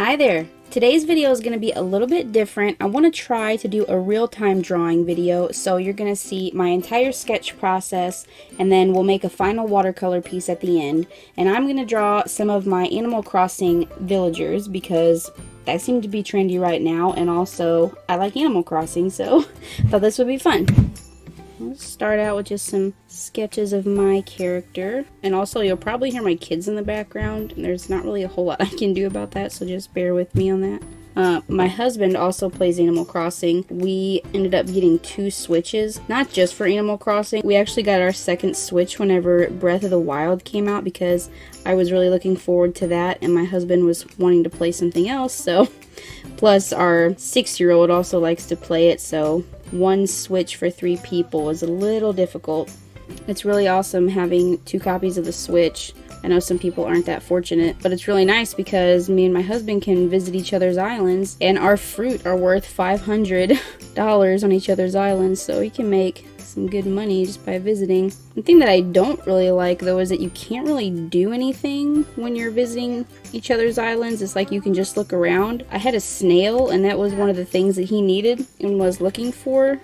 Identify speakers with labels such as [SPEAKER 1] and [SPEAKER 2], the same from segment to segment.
[SPEAKER 1] Hi there! Today's video is going to be a little bit different. I want to try to do a real-time drawing video, so you're going to see my entire sketch process, and then we'll make a final watercolor piece at the end. And I'm going to draw some of my Animal Crossing villagers, because that seemed to be trendy right now, and also I like Animal Crossing, so I thought this would be fun. Let's start out with just some sketches of my character. And also, you'll probably hear my kids in the background, and there's not really a whole lot I can do about that, so just bear with me on that. My husband also plays Animal Crossing. We ended up getting 2 Switches, not just for Animal Crossing. We actually got our second Switch whenever Breath of the Wild came out, because I was really looking forward to that, and my husband was wanting to play something else, so... Plus, our 6-year-old also likes to play it, so 1 Switch for 3 people is a little difficult. It's really awesome having 2 copies of the Switch. I know some people aren't that fortunate, but it's really nice because me and my husband can visit each other's islands, and our fruit are worth $500 on each other's islands, so we can make some good money just by visiting. The thing that I don't really like, though, is that you can't really do anything when you're visiting each other's islands. It's like you can just look around. I had a snail, and that was one of the things that he needed and was looking for.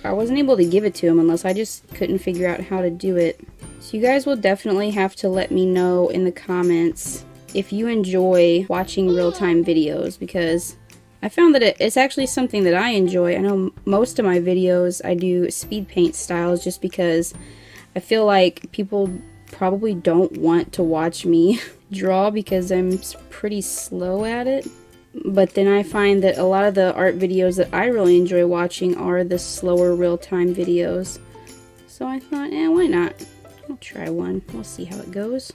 [SPEAKER 1] I wasn't able to give it to him unless I just couldn't figure out how to do it. So you guys will definitely have to let me know in the comments if you enjoy watching real-time videos, because I found that it's actually something that I enjoy. I know most of my videos I do speed paint styles just because I feel like people probably don't want to watch me draw because I'm pretty slow at it. But then I find that a lot of the art videos that I really enjoy watching are the slower real-time videos. So I thought, why not? I'll try one. We'll see how it goes.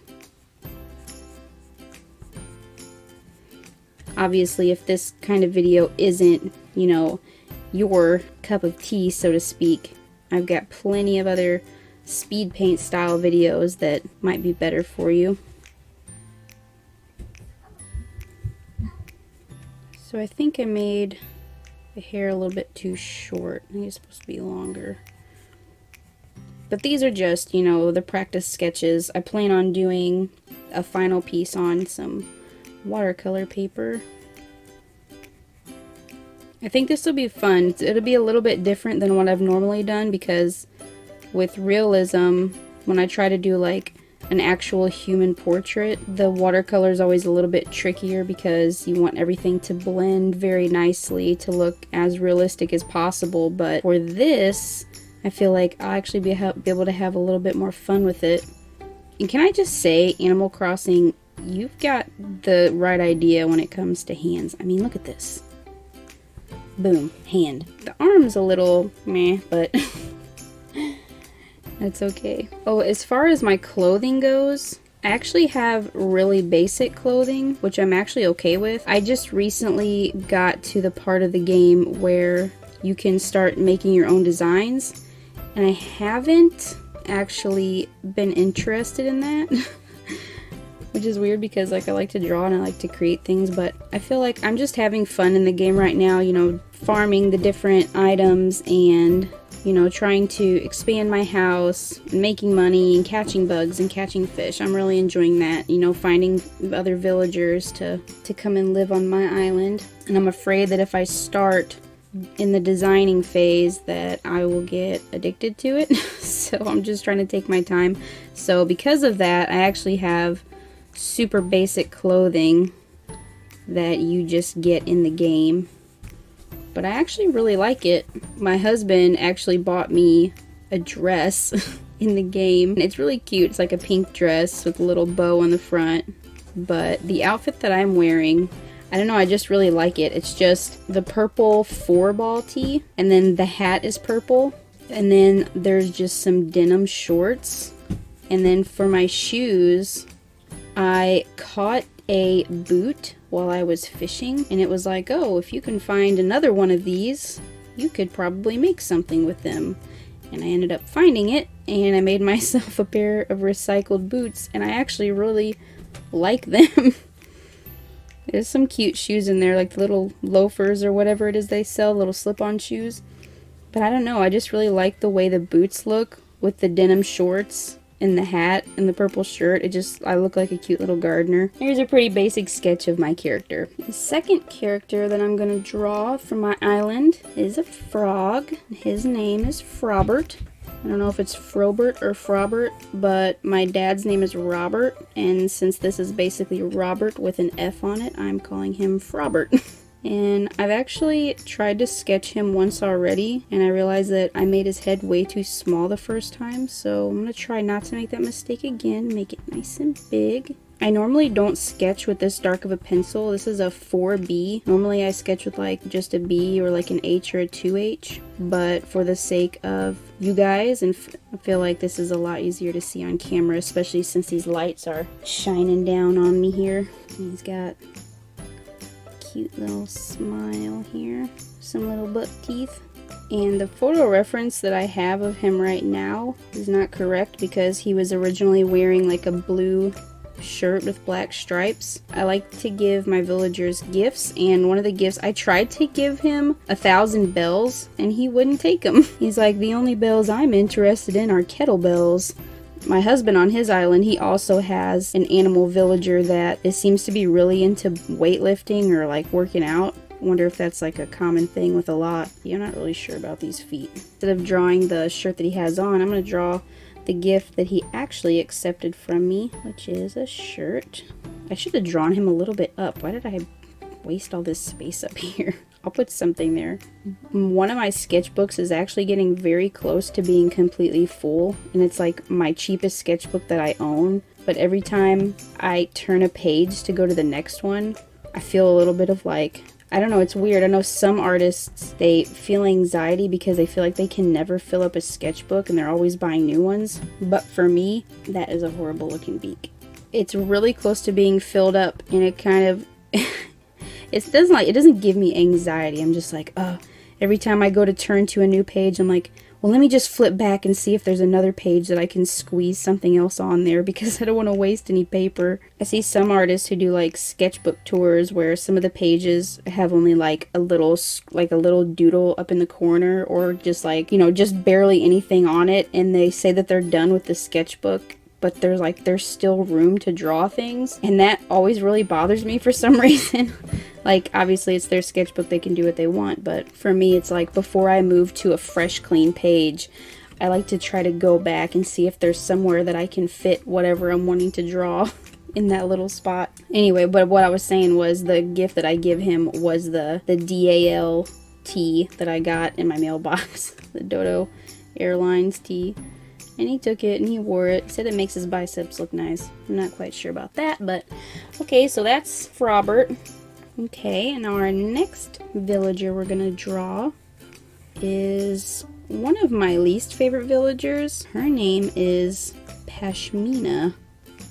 [SPEAKER 1] Obviously, if this kind of video isn't, you know, your cup of tea, so to speak, I've got plenty of other speed paint style videos that might be better for you. So I think I made the hair a little bit too short. I think it's supposed to be longer. But these are just, you know, the practice sketches. I plan on doing a final piece on some watercolor paper. I think this will be fun. It'll be a little bit different than what I've normally done, because with realism, when I try to do like an actual human portrait, the watercolor is always a little bit trickier because you want everything to blend very nicely to look as realistic as possible. But for this, I feel like I'll actually be able to have a little bit more fun with it. And can I just say, Animal Crossing, you've got the right idea when it comes to hands. I mean, look at this. Boom, hand. The arm's a little meh, but that's okay. Oh, as far as my clothing goes, I actually have really basic clothing, which I'm actually okay with. I just recently got to the part of the game where you can start making your own designs, and I haven't actually been interested in that. Which is weird because, like, I like to draw and I like to create things, but I feel like I'm just having fun in the game right now, you know, farming the different items and, you know, trying to expand my house, and making money and catching bugs and catching fish. I'm really enjoying that, you know, finding other villagers to come and live on my island. And I'm afraid that if I start in the designing phase that I will get addicted to it. So I'm just trying to take my time. So because of that, I actually have super basic clothing that you just get in the game, but I actually really like it. My husband actually bought me a dress in the game. It's really cute. It's like a pink dress with a little bow on the front, but the outfit that I'm wearing, I don't know, I just really like it. It's just the purple 4-ball tee, and then the hat is purple, and then there's just some denim shorts, and then for my shoes, I caught a boot while I was fishing, and it was like, oh, if you can find another one of these, you could probably make something with them. And I ended up finding it, and I made myself a pair of recycled boots, and I actually really like them. There's some cute shoes in there, like the little loafers or whatever it is they sell, little slip-on shoes. But I don't know, I just really like the way the boots look with the denim shorts. and the hat and the purple shirt. I look like a cute little gardener. Here's a pretty basic sketch of my character. The second character that I'm gonna draw for my island is a frog. His name is Frobert. I don't know if it's Frobert or Frobert, but my dad's name is Robert, and since this is basically Robert with an F on it, I'm calling him Frobert. And I've actually tried to sketch him once already, and I realized that I made his head way too small the first time, so I'm gonna try not to make that mistake again, make it nice and big. I normally don't sketch with this dark of a pencil. This is a 4B. Normally I sketch with like just a B or like an H or a 2H, but for the sake of you guys, and I feel like this is a lot easier to see on camera, especially since these lights are shining down on me here. He's got cute little smile here, some little buck teeth. And the photo reference that I have of him right now is not correct because he was originally wearing like a blue shirt with black stripes. I like to give my villagers gifts, and one of the gifts I tried to give him 1,000 bells and he wouldn't take them. He's like, the only bells I'm interested in are kettlebells. My husband on his island, he also has an animal villager that seems to be really into weightlifting or like working out. I wonder if that's like a common thing with a lot. Yeah, I'm not really sure about these feet. Instead of drawing the shirt that he has on, I'm going to draw the gift that he actually accepted from me, which is a shirt. I should have drawn him a little bit up. Why did I waste all this space up here? I'll put something there. One of my sketchbooks is actually getting very close to being completely full, and it's like my cheapest sketchbook that I own, but every time I turn a page to go to the next one, I feel a little bit of like, I don't know, it's weird. I know some artists, they feel anxiety because they feel like they can never fill up a sketchbook and they're always buying new ones, but for me, that is a horrible looking beak. It's really close to being filled up, and it kind of it doesn't give me anxiety. I'm just like, oh, every time I go to turn to a new page, I'm like, well, let me just flip back and see if there's another page that I can squeeze something else on there because I don't want to waste any paper. I see some artists who do like sketchbook tours where some of the pages have only like a little doodle up in the corner, or just like, you know, just barely anything on it, and they say that they're done with the sketchbook, but there's still room to draw things, and that always really bothers me for some reason. Like, obviously it's their sketchbook, they can do what they want, but for me it's like, before I move to a fresh clean page, I like to try to go back and see if there's somewhere that I can fit whatever I'm wanting to draw in that little spot. Anyway, but what I was saying was the gift that I give him was the DAL tee that I got in my mailbox, the Dodo Airlines tee. And he took it and he wore it. He said it makes his biceps look nice. I'm not quite sure about that, but okay, so that's Frobert. Okay, and now our next villager we're gonna draw is one of my least favorite villagers. Her name is Pashmina.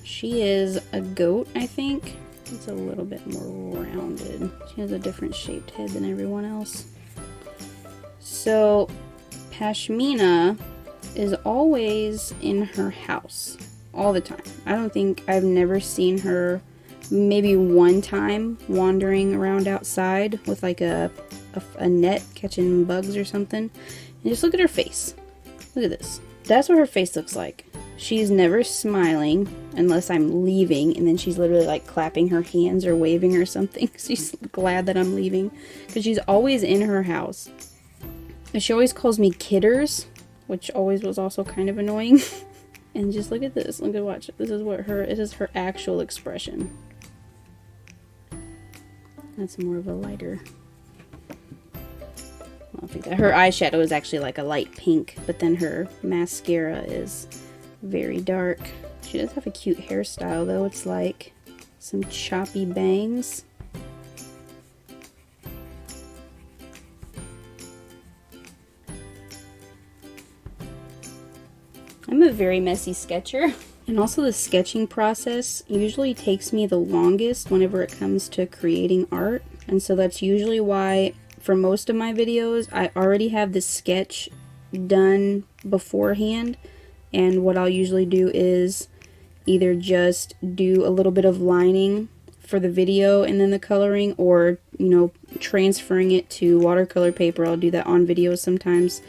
[SPEAKER 1] She is a goat, I think. It's a little bit more rounded. She has a different shaped head than everyone else. So Pashmina is always in her house all the time. I've never seen her maybe one time wandering around outside with like a net catching bugs or something. And just look at her face. Look at this. That's what her face looks like. She's never smiling unless I'm leaving, and then she's literally like clapping her hands or waving or something. She's glad that I'm leaving because she's always in her house. And she always calls me Kidders, which always was also kind of annoying. And just look at this. Look at watch. This is her actual expression. That's more of a lighter. I don't think that her eyeshadow is actually like a light pink, but then her mascara is very dark. She does have a cute hairstyle though. It's like some choppy bangs. I'm a very messy sketcher, and also the sketching process usually takes me the longest whenever it comes to creating art, and so that's usually why for most of my videos I already have the sketch done beforehand, and what I'll usually do is either just do a little bit of lining for the video and then the coloring, or, you know, transferring it to watercolor paper. I'll do that on video sometimes,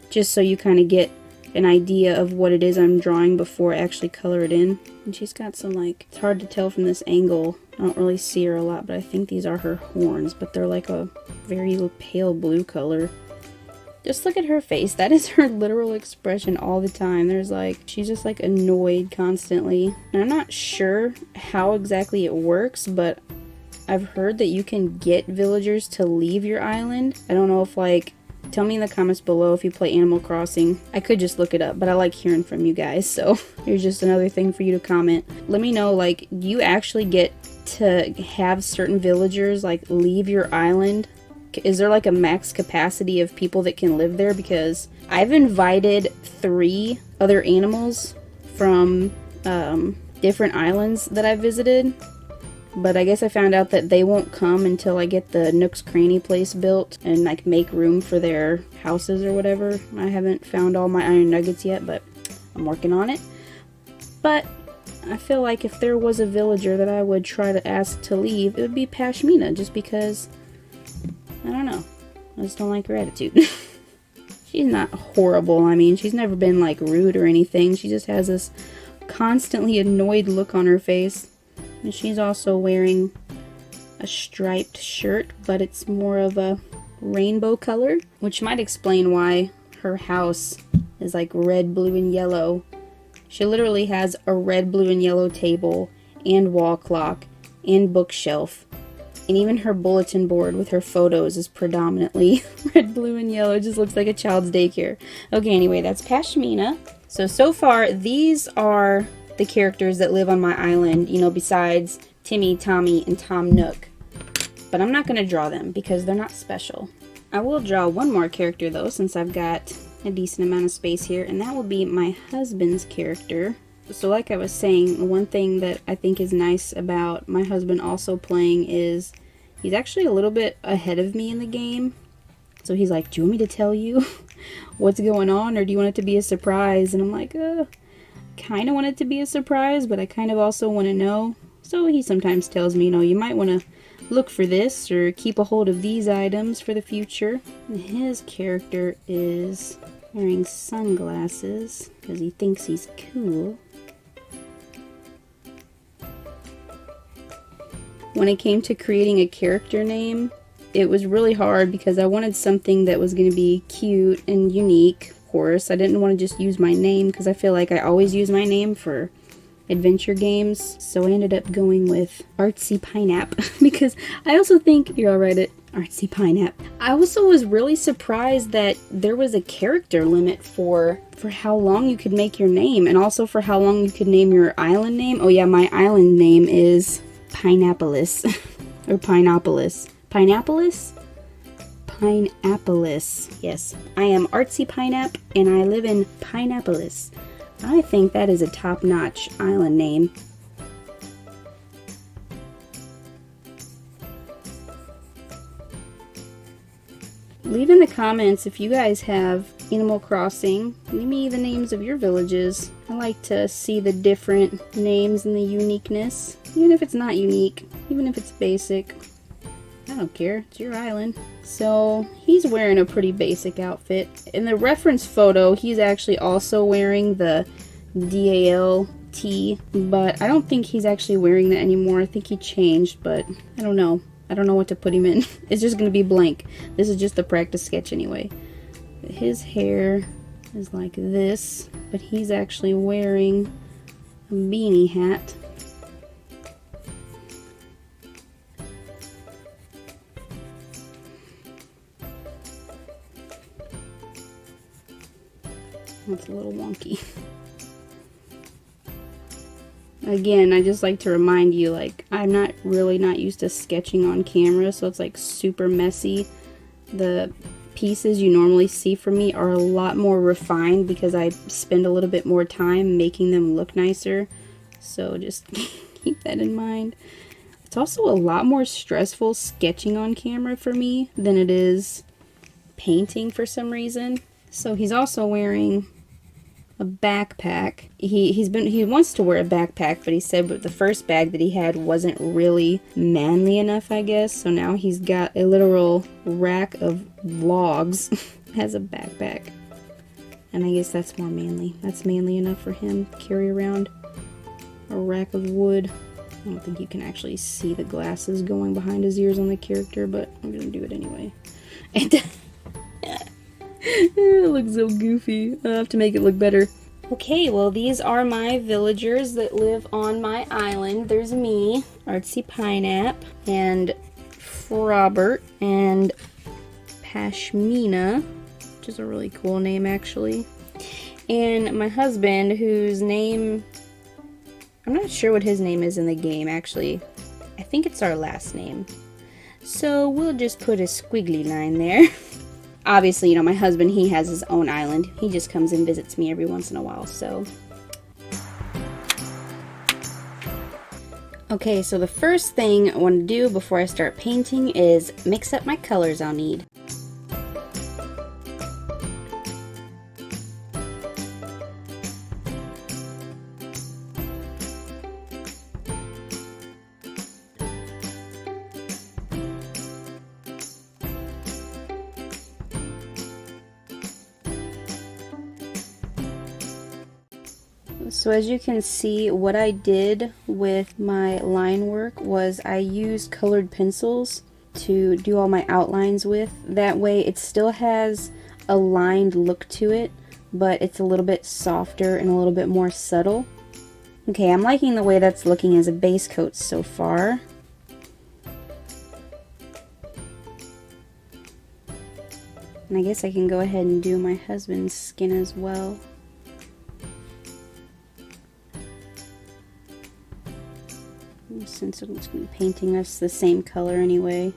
[SPEAKER 1] just so you kind of get an idea of what it is I'm drawing before I actually color it in. And she's got some, like, it's hard to tell from this angle. I don't really see her a lot, but I think these are her horns, but they're like a very pale blue color. Just look at her face. That is her literal expression all the time. There's like, she's just like annoyed constantly. And I'm not sure how exactly it works, but I've heard that you can get villagers to leave your island. I don't know if, like, tell me in the comments below if you play Animal Crossing. I could just look it up, but I like hearing from you guys, so here's just another thing for you to comment. Let me know, like, do you actually get to have certain villagers, like, leave your island? Is there, like, a max capacity of people that can live there? Because I've invited 3 other animals from different islands that I've visited. But I guess I found out that they won't come until I get the Nook's Cranny place built and, like, make room for their houses or whatever. I haven't found all my iron nuggets yet, but I'm working on it. But I feel like if there was a villager that I would try to ask to leave, it would be Pashmina, just because, I don't know, I just don't like her attitude. She's not horrible. I mean, she's never been, like, rude or anything. She just has this constantly annoyed look on her face. And she's also wearing a striped shirt, but it's more of a rainbow color, which might explain why her house is like red, blue, and yellow. She literally has a red, blue, and yellow table and wall clock and bookshelf. And even her bulletin board with her photos is predominantly red, blue, and yellow. It just looks like a child's daycare. Okay, anyway, that's Pashmina. So far, these are the characters that live on my island, you know, besides Timmy, Tommy, and Tom Nook. But I'm not going to draw them because they're not special. I will draw one more character though, since I've got a decent amount of space here, and that will be my husband's character. So like I was saying, one thing that I think is nice about my husband also playing is he's actually a little bit ahead of me in the game. So he's like, do you want me to tell you what's going on, or do you want it to be a surprise? And I'm like, kind of want it to be a surprise, but I kind of also want to know. So he sometimes tells me, you know, you might want to look for this or keep a hold of these items for the future. And his character is wearing sunglasses because he thinks he's cool. When it came to creating a character name, it was really hard because I wanted something that was going to be cute and unique. Course. I didn't want to just use my name because I feel like I always use my name for adventure games. So I ended up going with Artsy Pineapple because I also think, here I'll write it, Artsy Pineapple. I also was really surprised that there was a character limit for how long you could make your name, and also for how long you could name your island name. Oh yeah, my island name is Pineappolis or Pineappolis. Pineappolis? Pineappolis. Yes, I am Artsy Pineapple, and I live in Pineappolis. I think that is a top-notch island name. Leave in the comments if you guys have Animal Crossing. Leave me the names of your villages. I like to see the different names and the uniqueness. Even if it's not unique, even if it's basic. I don't care, it's your island. So he's wearing a pretty basic outfit. In the reference photo, he's actually also wearing the DAL tee, but I don't think he's actually wearing that anymore. I think he changed, but I don't know. I don't know what to put him in. It's just gonna be blank. This is just a practice sketch anyway. His hair is like this, but he's actually wearing a beanie hat. That's a little wonky. Again, I just like to remind you, like, I'm not used to sketching on camera, so it's like super messy. The pieces you normally see from me are a lot more refined because I spend a little bit more time making them look nicer. So just keep that in mind. It's also a lot more stressful sketching on camera for me than it is painting for some reason. So he's also wearing a backpack. He wants to wear a backpack, but he said the first bag that he had wasn't really manly enough, I guess. So now he's got a literal rack of logs as a backpack. And I guess that's more manly. That's manly enough for him to carry around a rack of wood. I don't think you can actually see the glasses going behind his ears on the character, but I'm gonna do it anyway. It looks so goofy. I'll have to make it look better. Okay, well these are my villagers that live on my island. There's me, Artsy Pinap, and Frobert, and Pashmina, which is a really cool name actually. And my husband, whose name, I'm not sure what his name is in the game actually. I think it's our last name. So we'll just put a squiggly line there. Obviously, you know, my husband, he has his own island. He just comes and visits me every once in a while, so. Okay, so the first thing I want to do before I start painting is mix up my colors I'll need. So as you can see, what I did with my line work was I used colored pencils to do all my outlines with. That way it still has a lined look to it, but it's a little bit softer and a little bit more subtle. Okay, I'm liking the way that's looking as a base coat so far. And I guess I can go ahead and do my husband's skin as well. Since I'm just going to be painting us the same color anyway.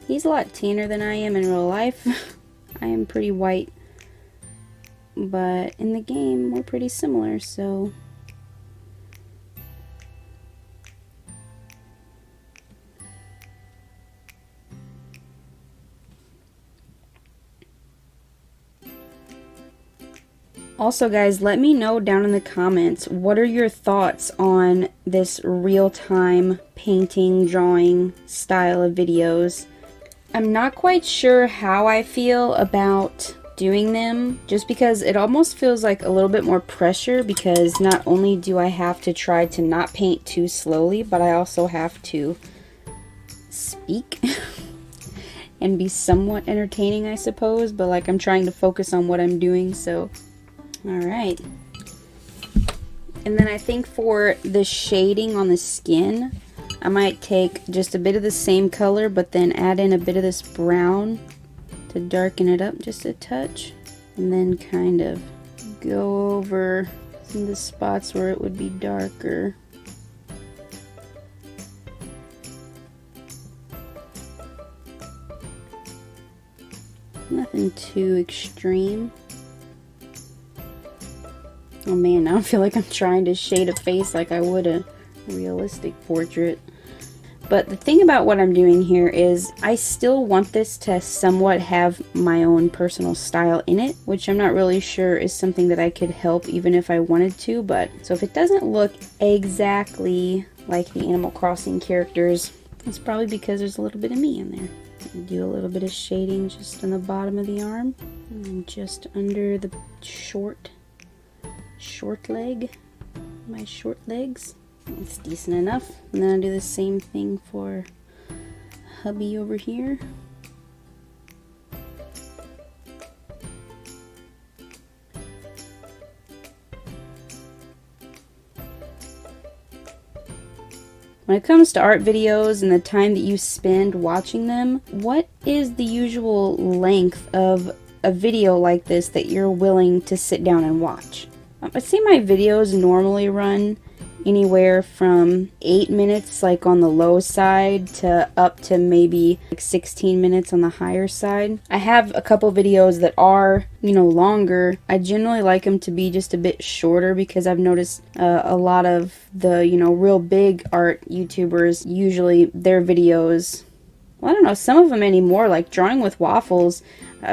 [SPEAKER 1] He's a lot tanner than I am in real life. I am pretty white, but in the game we're pretty similar, so. Also guys, let me know down in the comments, what are your thoughts on this real-time painting, drawing style of videos? I'm not quite sure how I feel about doing them, just because it almost feels like a little bit more pressure, because not only do I have to try to not paint too slowly, but I also have to speak and be somewhat entertaining, I suppose, but like I'm trying to focus on what I'm doing, so. Alright, and then I think for the shading on the skin, I might take just a bit of the same color, but then add in a bit of this brown to darken it up just a touch, and then kind of go over some of the spots where it would be darker. Nothing too extreme. Oh man, now I feel like I'm trying to shade a face like I would a realistic portrait. But the thing about what I'm doing here is I still want this to somewhat have my own personal style in it, which I'm not really sure is something that I could help even if I wanted to. But so if it doesn't look exactly like the Animal Crossing characters, it's probably because there's a little bit of me in there. Do a little bit of shading just on the bottom of the arm and just under the short leg, my short legs. It's decent enough. And then I'll do the same thing for hubby over here. When it comes to art videos and the time that you spend watching them, what is the usual length of a video like this that you're willing to sit down and watch? I see my videos normally run anywhere from 8 minutes, like on the low side, to up to maybe like 16 minutes on the higher side. I have a couple videos that are, you know, longer. I generally like them to be just a bit shorter because I've noticed a lot of the, you know, real big art YouTubers, usually their videos, well, I don't know, some of them anymore, like Drawing with Waffles,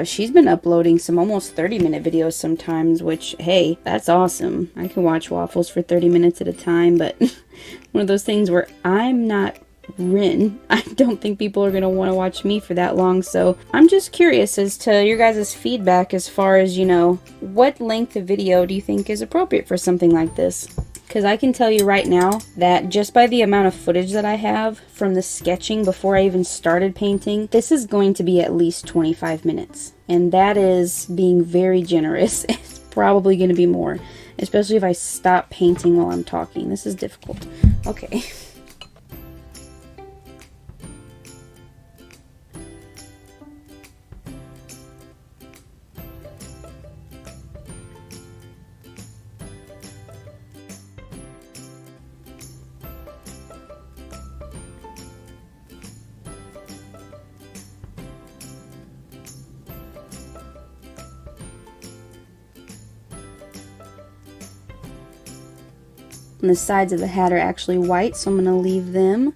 [SPEAKER 1] she's been uploading some almost 30-minute videos sometimes, which, hey, that's awesome. I can watch Waffles for 30 minutes at a time, but one of those things where I'm not Rin. I don't think people are going to want to watch me for that long, so I'm just curious as to your guys' feedback as far as, you know, what length of video do you think is appropriate for something like this? Because I can tell you right now that just by the amount of footage that I have from the sketching before I even started painting, this is going to be at least 25 minutes. And that is being very generous. It's probably going to be more, especially if I stop painting while I'm talking. This is difficult. Okay. And the sides of the hat are actually white, so I'm going to leave them.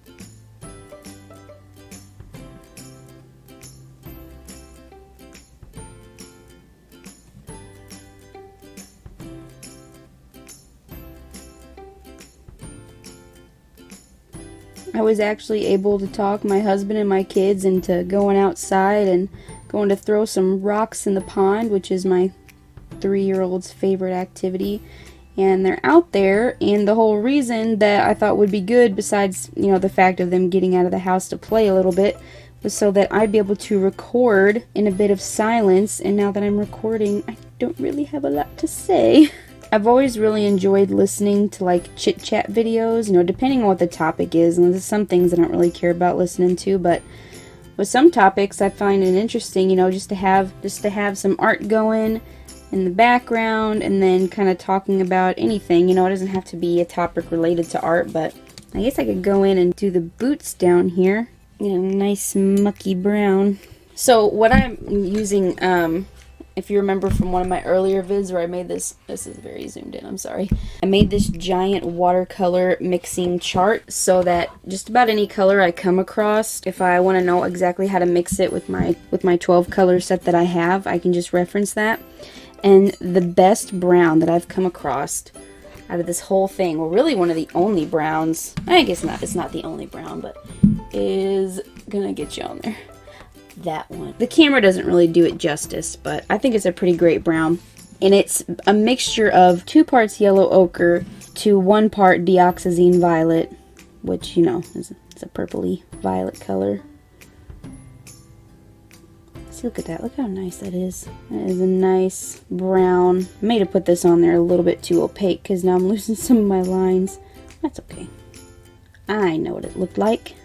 [SPEAKER 1] I was actually able to talk my husband and my kids into going outside and going to throw some rocks in the pond, which is my 3-year-old's favorite activity. And they're out there, and the whole reason that I thought would be good, besides, you know, the fact of them getting out of the house to play a little bit, was so that I'd be able to record in a bit of silence. And now that I'm recording, I don't really have a lot to say. I've always really enjoyed listening to like chit-chat videos, you know, depending on what the topic is. And there's some things I don't really care about listening to, but with some topics I find it interesting, you know, just to have some art going in the background, and then kind of talking about anything. You know, it doesn't have to be a topic related to art, but I guess I could go in and do the boots down here. You know, nice mucky brown. So what I'm using, if you remember from one of my earlier vids where I made this is very zoomed in, I'm sorry. I made this giant watercolor mixing chart so that just about any color I come across, if I want to know exactly how to mix it with my 12 color set that I have, I can just reference that. And the best brown that I've come across out of this whole thing, well, really one of the only browns, I guess not, it's not the only brown, but is gonna get you on there. That one. The camera doesn't really do it justice, but I think it's a pretty great brown. And it's a mixture of 2 parts yellow ochre to 1 part dioxazine violet, which, you know, is a purpley violet color. Look at that. Look how nice that is. That is a nice brown. I may have put this on there a little bit too opaque because now I'm losing some of my lines. That's okay. I know what it looked like.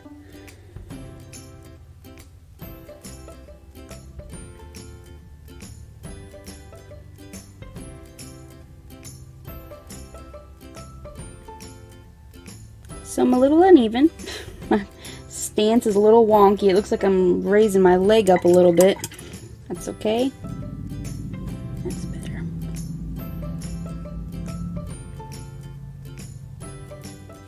[SPEAKER 1] So I'm a little uneven. My stance is a little wonky. It looks like I'm raising my leg up a little bit. That's okay. That's better.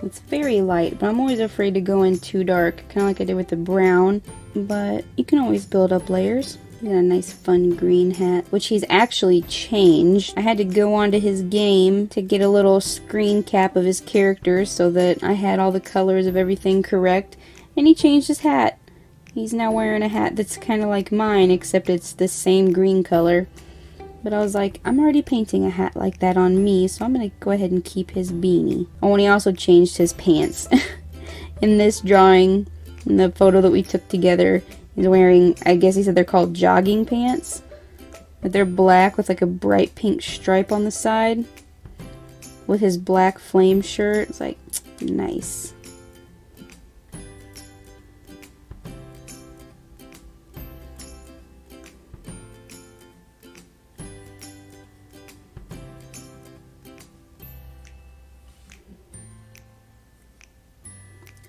[SPEAKER 1] It's very light, but I'm always afraid to go in too dark, kind of like I did with the brown. But you can always build up layers. He got a nice fun green hat, which he's actually changed. I had to go onto his game to get a little screen cap of his character so that I had all the colors of everything correct. And he changed his hat. He's now wearing a hat that's kind of like mine, except it's the same green color. But I was like, I'm already painting a hat like that on me, so I'm going to go ahead and keep his beanie. Oh, and he also changed his pants. In this drawing, in the photo that we took together, he's wearing, I guess he said they're called jogging pants. But they're black with like a bright pink stripe on the side. With his black flame shirt. It's like, nice.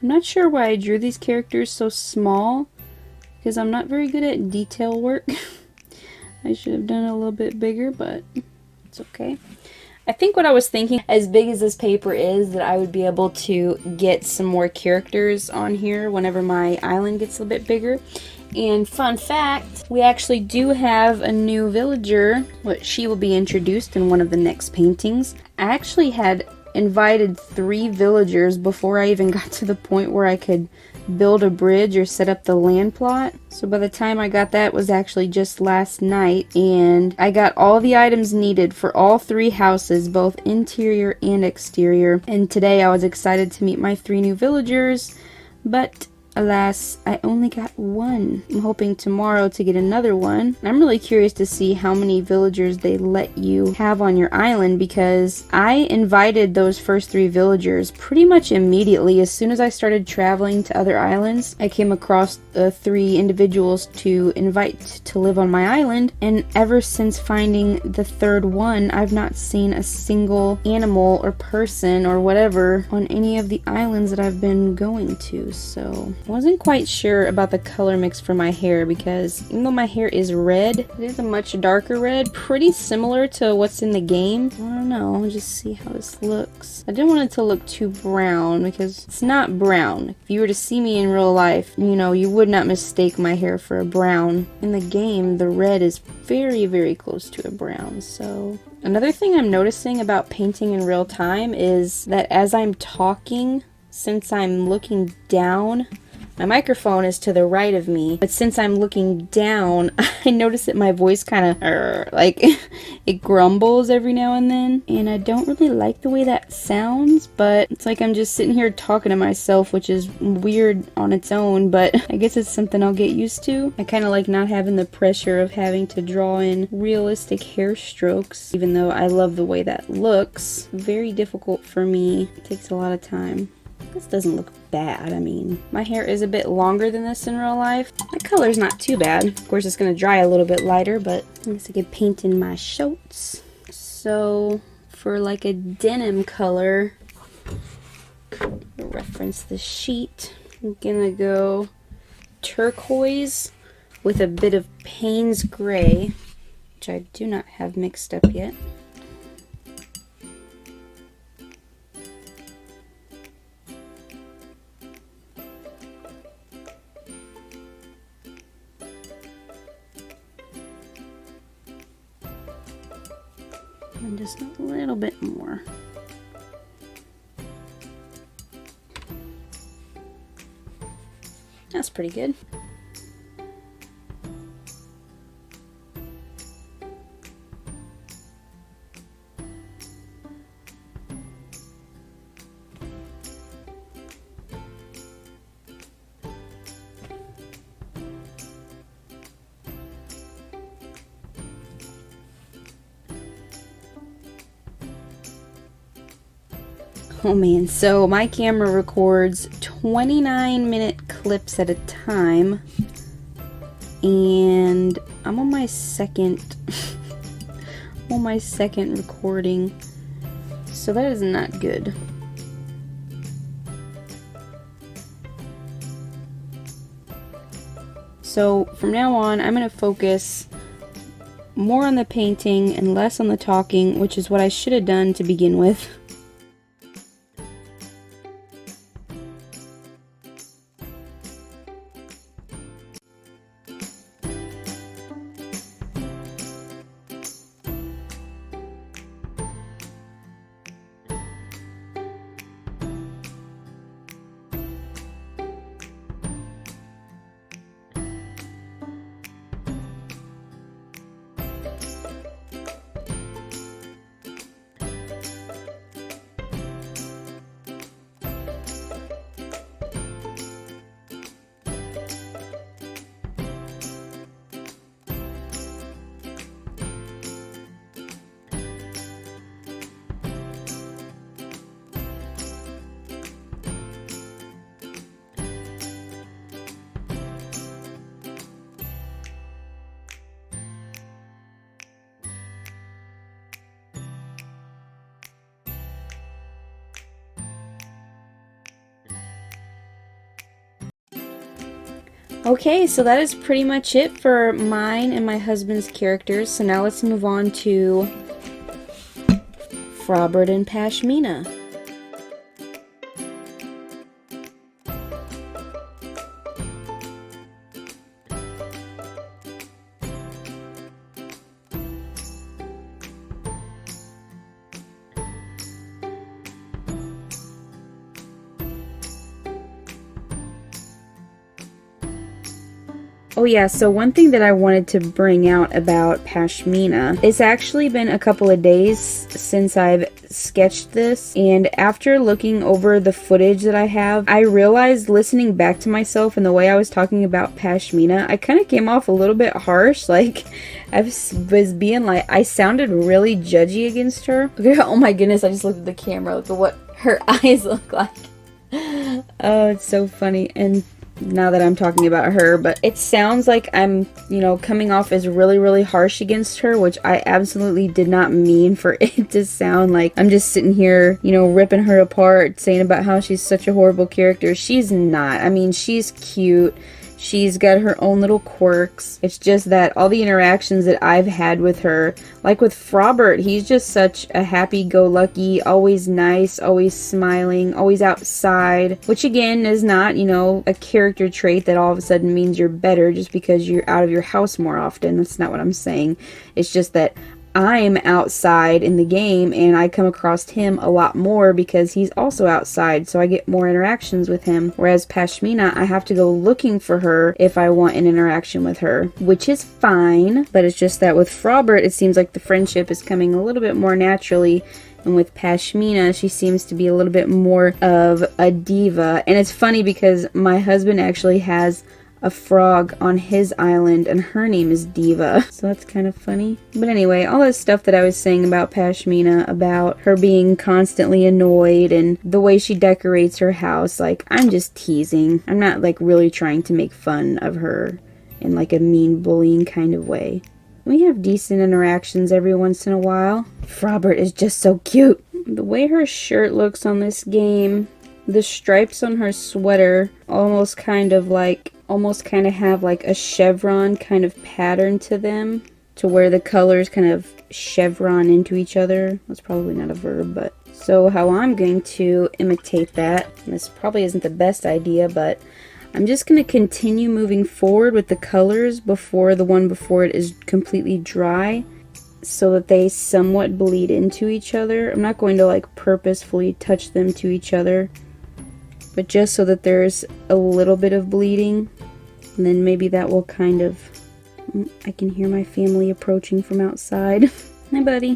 [SPEAKER 1] I'm not sure why I drew these characters so small, because I'm not very good at detail work. I should have done it a little bit bigger, but it's okay. I think what I was thinking, as big as this paper is, that I would be able to get some more characters on here whenever my island gets a little bit bigger. And fun fact, we actually do have a new villager. She will be introduced in one of the next paintings. I actually had invited 3 villagers before I even got to the point where I could build a bridge or set up the land plot. So by the time I got that, it was actually just last night, and I got all the items needed for all 3 houses, both interior and exterior. And today I was excited to meet my 3 new villagers, but alas, I only got 1. I'm hoping tomorrow to get another one. I'm really curious to see how many villagers they let you have on your island, because I invited those first 3 villagers pretty much immediately. As soon as I started traveling to other islands, I came across the 3 individuals to invite to live on my island, and ever since finding the 3rd one, I've not seen a single animal or person or whatever on any of the islands that I've been going to. So wasn't quite sure about the color mix for my hair, because even though my hair is red, it is a much darker red, pretty similar to what's in the game. I don't know, I'll just see how this looks. I didn't want it to look too brown because it's not brown. If you were to see me in real life, you know, you would not mistake my hair for a brown. In the game, the red is very, very close to a brown, so... Another thing I'm noticing about painting in real time is that as I'm talking, since I'm looking down, my microphone is to the right of me, but since I'm looking down, I notice that my voice kind of, like, it grumbles every now and then, and I don't really like the way that sounds, but it's like I'm just sitting here talking to myself, which is weird on its own, but I guess it's something I'll get used to. I kind of like not having the pressure of having to draw in realistic hair strokes, even though I love the way that looks. Very difficult for me. It takes a lot of time. This doesn't look bad. I mean, my hair is a bit longer than this in real life. The color's not too bad. Of course, it's going to dry a little bit lighter, but I guess I could paint in my shorts. So, for like a denim color, reference the sheet, I'm going to go turquoise with a bit of Payne's gray, which I do not have mixed up yet. And just a little bit more. That's pretty good. Oh man, so my camera records 29-minute clips at a time, and I'm on my second recording, so that is not good. So from now on, I'm going to focus more on the painting and less on the talking, which is what I should have done to begin with. Okay, so that is pretty much it for mine and my husband's characters. So now let's move on to Frobert and Pashmina. Oh yeah, so one thing that I wanted to bring out about Pashmina, it's actually been a couple of days since I've sketched this, and after looking over the footage that I have, I realized listening back to myself and the way I was talking about Pashmina, I kind of came off a little bit harsh, like I was being like, I sounded really judgy against her. Okay, oh my goodness, I just looked at the camera, look at what her eyes look like. Oh, it's so funny. And now that I'm talking about her, but it sounds like I'm, you know, coming off as really, really harsh against her, which I absolutely did not mean for it to sound like I'm just sitting here, you know, ripping her apart, saying about how she's such a horrible character. She's not. I mean, she's cute. She's got her own little quirks. It's just that all the interactions that I've had with her, like with Frobert, he's just such a happy-go-lucky, always nice, always smiling, always outside, which again is not, you know, a character trait that all of a sudden means you're better just because you're out of your house more often. That's not what I'm saying. It's just that I'm outside in the game and I come across him a lot more because he's also outside, so I get more interactions with him. Whereas Pashmina, I have to go looking for her if I want an interaction with her, which is fine, but it's just that with Frobert, it seems like the friendship is coming a little bit more naturally. And with Pashmina, she seems to be a little bit more of a diva. And it's funny because my husband actually has a frog on his island and her name is Diva, so that's kind of funny. But anyway, all this stuff that I was saying about Pashmina, about her being constantly annoyed and the way she decorates her house, like, I'm just teasing. I'm not like really trying to make fun of her in like a mean bullying kind of way. We have decent interactions every once in a while. Frobert is just so cute. The way her shirt looks on this game, the stripes on her sweater almost kind of have like a chevron kind of pattern to them, to where the colors kind of chevron into each other. That's probably not a verb, but so how I'm going to imitate that, this probably isn't the best idea, but I'm just going to continue moving forward with the colors before the one before it is completely dry, so that they somewhat bleed into each other. I'm not going to like purposefully touch them to each other, but just so that there's a little bit of bleeding. And then maybe that will kind of... I can hear my family approaching from outside. Hi, buddy.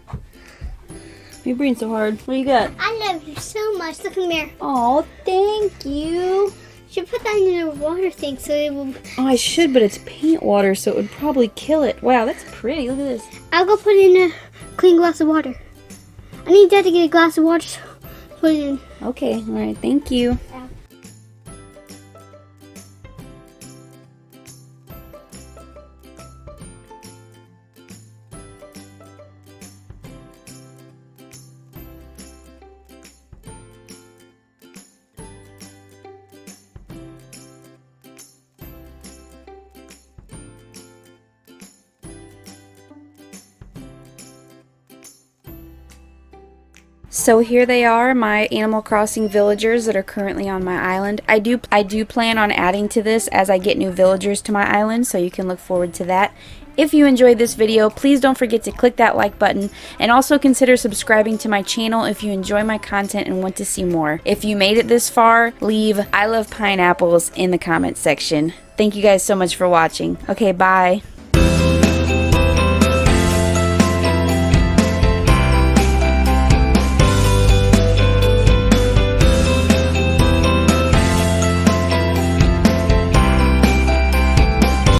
[SPEAKER 1] Why are you breathing so hard? What do you got?
[SPEAKER 2] I love you so much. Look in the mirror.
[SPEAKER 1] Oh, thank you.
[SPEAKER 2] You should put that in a water thing so it will...
[SPEAKER 1] Oh, I should, but it's paint water, so it would probably kill it. Wow, that's pretty. Look at this.
[SPEAKER 2] I'll go put it in a clean glass of water. I need Dad to get a glass of water, so put it in.
[SPEAKER 1] Okay, alright, thank you. So here they are, my Animal Crossing villagers that are currently on my island. I do plan on adding to this as I get new villagers to my island, so you can look forward to that. If you enjoyed this video, please don't forget to click that like button, and also consider subscribing to my channel if you enjoy my content and want to see more. If you made it this far, leave "I love pineapples" in the comments section. Thank you guys so much for watching. Okay, bye.